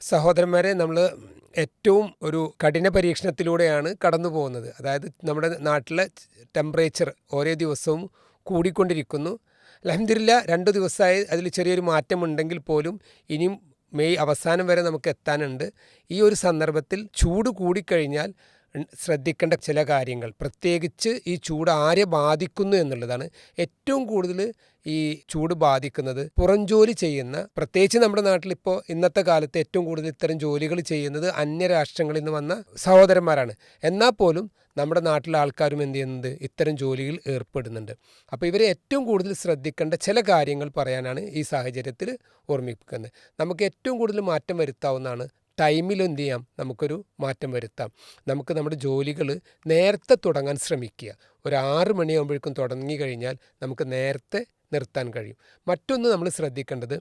സഹോദരന്മാരെ, നമ്മൾ ഏറ്റവും ഒരു കഠിന പരീക്ഷണത്തിലൂടെയാണ് കടന്നു പോകുന്നത്. അതായത് നമ്മുടെ നാട്ടിലെ ടെമ്പറേച്ചർ ഓരോ ദിവസവും കൂടിക്കൊണ്ടിരിക്കുന്നു. അൽഹംദുലില്ലാ 2 ദിവസമായി അതിൽ ചെറിയൊരു മാറ്റമുണ്ടെങ്കിൽ പോലും ഇനിയും മെയ് അവസാനം വരെ നമുക്ക് എത്താനുണ്ട്. ഈ ഒരു സന്ദർഭത്തിൽ ചൂട് കൂടിക്കഴിഞ്ഞാൽ ശ്രദ്ധിക്കേണ്ട ചില കാര്യങ്ങൾ, പ്രത്യേകിച്ച് ഈ ചൂട് ആരെ ബാധിക്കുന്നു എന്നുള്ളതാണ്. ഏറ്റവും കൂടുതൽ ഈ ചൂട് ബാധിക്കുന്നത് പുറംജോലി ചെയ്യുന്ന, പ്രത്യേകിച്ച് നമ്മുടെ നാട്ടിലിപ്പോൾ ഇന്നത്തെ കാലത്ത് ഏറ്റവും കൂടുതൽ ഇത്തരം ജോലികൾ ചെയ്യുന്നത് അന്യരാഷ്ട്രങ്ങളിൽ നിന്ന് വന്ന സഹോദരന്മാരാണ്. എന്നാൽ പോലും നമ്മുടെ നാട്ടിലെ ആൾക്കാരും എന്ത് ചെയ്യുന്നുണ്ട്, ഇത്തരം ജോലിയിൽ ഏർപ്പെടുന്നുണ്ട്. അപ്പോൾ ഇവരെ ഏറ്റവും കൂടുതൽ ശ്രദ്ധിക്കേണ്ട ചില കാര്യങ്ങൾ പറയാനാണ് ഈ സാഹചര്യത്തിൽ ഓർമ്മിപ്പിക്കുന്നത്. നമുക്ക് ഏറ്റവും കൂടുതൽ മാറ്റം വരുത്താവുന്നതാണ് ടൈമിൽ എന്ത് ചെയ്യാം, നമുക്കൊരു മാറ്റം വരുത്താം. നമുക്ക് നമ്മുടെ ജോലികൾ നേരത്തെ തുടങ്ങാൻ ശ്രമിക്കുക. ഒരു 6 മണിയാകുമ്പോഴേക്കും തുടങ്ങി കഴിഞ്ഞാൽ നമുക്ക് നേരത്തെ നിർത്താൻ കഴിയും. മറ്റൊന്ന് നമ്മൾ ശ്രദ്ധിക്കേണ്ടത്,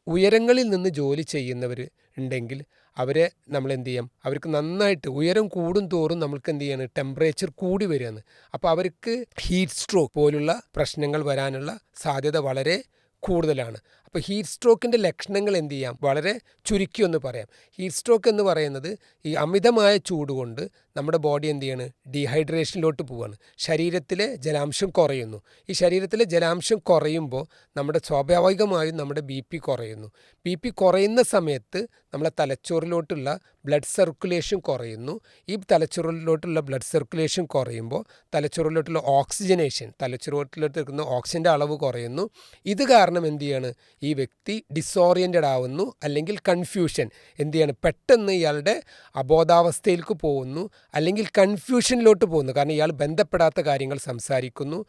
ഉയരങ്ങളിൽ നിന്ന് ജോലി ചെയ്യുന്നവർ ഉണ്ടെങ്കിൽ അവരെ നമ്മൾ എന്ത് ചെയ്യാം, അവർക്ക് നന്നായിട്ട് ഉയരം കൂടും തോറും നമുക്ക് എന്ത് ചെയ്യാണ്, ടെമ്പറേച്ചർ കൂടി വരികയാണ്. അപ്പോൾ അവർക്ക് ഹീറ്റ് സ്ട്രോക്ക് പോലുള്ള പ്രശ്നങ്ങൾ വരാനുള്ള സാധ്യത വളരെ കൂടുതലാണ്. അപ്പോൾ ഹീറ്റ് സ്ട്രോക്കിൻ്റെ ലക്ഷണങ്ങൾ എന്ത് ചെയ്യാം, വളരെ ചുരുക്കി ഒന്ന് പറയാം. ഹീറ്റ് സ്ട്രോക്ക് എന്ന് പറയുന്നത് ഈ അമിതമായ ചൂട് കൊണ്ട് നമ്മുടെ ബോഡി എന്ത് ചെയ്യാണ്, ഡീഹൈഡ്രേഷനിലോട്ട് പോവുകയാണ്. ശരീരത്തിലെ ജലാംശം കുറയുന്നു. ഈ ശരീരത്തിലെ ജലാംശം കുറയുമ്പോൾ നമ്മുടെ സ്വാഭാവികമായും നമ്മുടെ BP കുറയുന്നു. BP കുറയുന്ന സമയത്ത് നമ്മളെ തലച്ചോറിലോട്ടുള്ള ബ്ലഡ് സർക്കുലേഷൻ കുറയുന്നു. ഈ തലച്ചോറിലോട്ടുള്ള ബ്ലഡ് സർക്കുലേഷൻ കുറയുമ്പോൾ തലച്ചോറിലോട്ടുള്ള ഓക്സിജനേഷൻ, തലച്ചോറിലോട്ട് എടുക്കുന്ന ഓക്സിജൻ്റെ അളവ് കുറയുന്നു. ഇത് കാരണം എന്ത് ചെയ്യാണ്, ഈ വ്യക്തി ഡിസോറിയൻറ്റഡ് ആവുന്നു, അല്ലെങ്കിൽ കൺഫ്യൂഷൻ എന്ത് ചെയ്യാണ്, പെട്ടെന്ന് ഇയാളുടെ അബോധാവസ്ഥയിലേക്ക് പോകുന്നു, അല്ലെങ്കിൽ കൺഫ്യൂഷനിലോട്ട് പോകുന്നു. കാരണം ഇയാൾ ബന്ധപ്പെടാത്ത കാര്യങ്ങൾ സംസാരിക്കുന്നു.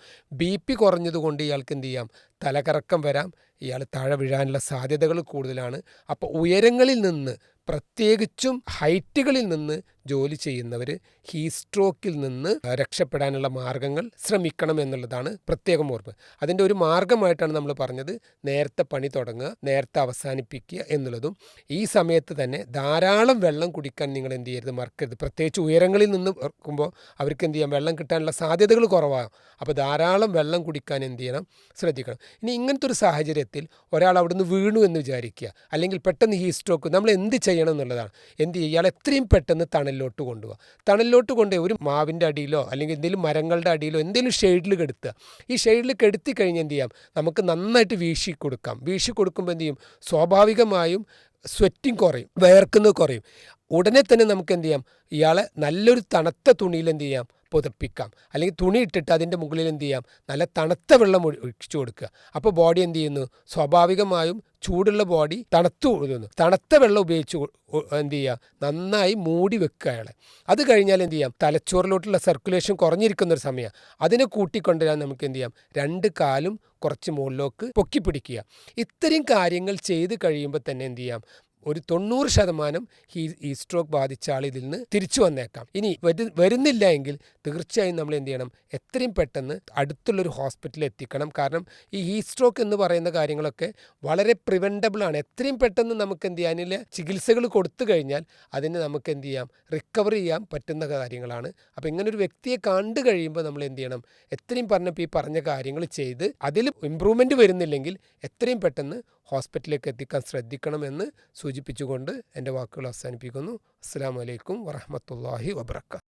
BP കുറഞ്ഞതുകൊണ്ട് ഇയാൾക്ക് എന്ത് ചെയ്യാം, തലകറക്കം വരാം, ഇയാൾ താഴെ വീഴാനുള്ള സാധ്യതകൾ കൂടുതലാണ്. അപ്പോൾ ഉയരങ്ങളിൽ നിന്ന്, പ്രത്യേകിച്ചും ഹൈറ്റുകളിൽ നിന്ന് ജോലി ചെയ്യുന്നവർ ഹീറ്റ് സ്ട്രോക്കിൽ നിന്ന് രക്ഷപ്പെടാനുള്ള മാർഗ്ഗങ്ങൾ ശ്രമിക്കണം എന്നുള്ളതാണ് പ്രത്യേകം ഓർമ്മ. അതിൻ്റെ ഒരു മാർഗ്ഗമായിട്ടാണ് നമ്മൾ പറഞ്ഞത്, നേരത്തെ പണി തുടങ്ങുക, നേരത്തെ അവസാനിപ്പിക്കുക എന്നുള്ളതും. ഈ സമയത്ത് തന്നെ ധാരാളം വെള്ളം കുടിക്കാൻ നിങ്ങൾ എന്ത് ചെയ്യരുത്, മറക്കരുത്. പ്രത്യേകിച്ച് ഉയരങ്ങളിൽ നിന്ന് ഇറക്കുമ്പോൾ അവർക്ക് എന്ത് ചെയ്യാം, വെള്ളം കിട്ടാനുള്ള സാധ്യതകൾ കുറവാകും. അപ്പോൾ ധാരാളം വെള്ളം കുടിക്കാൻ എന്ത് ചെയ്യണം, ശ്രദ്ധിക്കണം. ഇനി ഇങ്ങനത്തെ ഒരു സാഹചര്യത്തിൽ ഒരാൾ അവിടുന്ന് വീണു എന്ന് വിചാരിക്കുക, അല്ലെങ്കിൽ പെട്ടെന്ന് ഹീറ്റ് സ്ട്രോക്ക്, നമ്മൾ എന്ത് ചെയ്യണം എന്നുള്ളതാണ്. എന്ത് ചെയ്യുക, ഇയാൾ എത്രയും പെട്ടെന്ന് തണലിലോട്ട് കൊണ്ടുപോകുക. തണലിലോട്ട് കൊണ്ടുപോയി ഒരു മാവിൻ്റെ അടിയിലോ അല്ലെങ്കിൽ എന്തെങ്കിലും മരങ്ങളുടെ അടിയിലോ എന്തെങ്കിലും ഷെയ്ഡിൽ കെടുത്തുക. ഈ ഷെയ്ഡിൽ കെടുത്തി കഴിഞ്ഞ് എന്ത് ചെയ്യാം, നമുക്ക് നന്നായിട്ട് വീശി കൊടുക്കാം. വീശി കൊടുക്കുമ്പോൾ എന്ത് ചെയ്യും, സ്വാഭാവികമായും സ്വെറ്റിങ് കുറയും, വിയർക്കുന്നത് കുറയും. ഉടനെ തന്നെ നമുക്ക് എന്ത് ചെയ്യാം, ഇയാളെ നല്ലൊരു തണുത്ത തുണിയിൽ എന്ത് ചെയ്യാം, പുതപ്പിക്കാം. അല്ലെങ്കിൽ തുണി ഇട്ടിട്ട് അതിൻ്റെ മുകളിൽ എന്ത് ചെയ്യാം, നല്ല തണുത്ത വെള്ളം ഒഴിച്ചു കൊടുക്കുക. അപ്പോൾ ബോഡി എന്ത് ചെയ്യുന്നു, സ്വാഭാവികമായും ചൂടുള്ള ബോഡി തണുത്തു കൊടുക്കുന്നു. തണുത്ത വെള്ളം ഉപയോഗിച്ച് എന്ത് ചെയ്യുക, നന്നായി മൂടി വെക്കുക അയാളെ. അത് കഴിഞ്ഞാൽ എന്ത് ചെയ്യാം, തലച്ചോറിലോട്ടുള്ള സർക്കുലേഷൻ കുറഞ്ഞിരിക്കുന്നൊരു സമയം, അതിനെ കൂട്ടിക്കൊണ്ടുവരാൻ നമുക്ക് എന്ത് ചെയ്യാം, 2 കാലും കുറച്ച് മുകളിലേക്ക് പൊക്കി പിടിക്കുക. ഇത്രയും കാര്യങ്ങൾ ചെയ്ത് കഴിയുമ്പോൾ തന്നെ എന്ത് ചെയ്യാം, ഒരു 90% ഈ സ്ട്രോക്ക് ബാധിച്ച ആൾ ഇതിൽ നിന്ന് തിരിച്ചു വന്നേക്കാം. ഇനി വരുന്നില്ല എങ്കിൽ തീർച്ചയായും നമ്മൾ എന്ത് ചെയ്യണം, എത്രയും പെട്ടെന്ന് അടുത്തുള്ളൊരു ഹോസ്പിറ്റലിൽ എത്തിക്കണം. കാരണം ഈ ഹീറ്റ് സ്ട്രോക്ക് എന്ന് പറയുന്ന കാര്യങ്ങളൊക്കെ വളരെ പ്രിവെൻറ്റബിളാണ്. എത്രയും പെട്ടെന്ന് നമുക്ക് എന്ത് ചെയ്യാൻ, അതിലെ ചികിത്സകൾ കൊടുത്തു കഴിഞ്ഞാൽ അതിന് നമുക്ക് എന്ത് ചെയ്യാം, റിക്കവർ ചെയ്യാൻ പറ്റുന്ന കാര്യങ്ങളാണ്. അപ്പോൾ ഇങ്ങനൊരു വ്യക്തിയെ കണ്ടു കഴിയുമ്പോൾ നമ്മൾ എന്ത് ചെയ്യണം, എത്രയും പറഞ്ഞപ്പോൾ ഈ പറഞ്ഞ കാര്യങ്ങൾ ചെയ്ത് അതിൽ ഇമ്പ്രൂവ്മെൻറ്റ് വരുന്നില്ലെങ്കിൽ എത്രയും പെട്ടെന്ന് ഹോസ്പിറ്റലിലേക്ക് എത്തിക്കാൻ ശ്രദ്ധിക്കണമെന്ന് സൂചിപ്പിച്ചുകൊണ്ട് എൻ്റെ വാക്കുകൾ അവസാനിപ്പിക്കുന്നു. അസ്സലാമു അലൈക്കും വറഹ്മത്തുള്ളാഹി വബറകാതുഹു.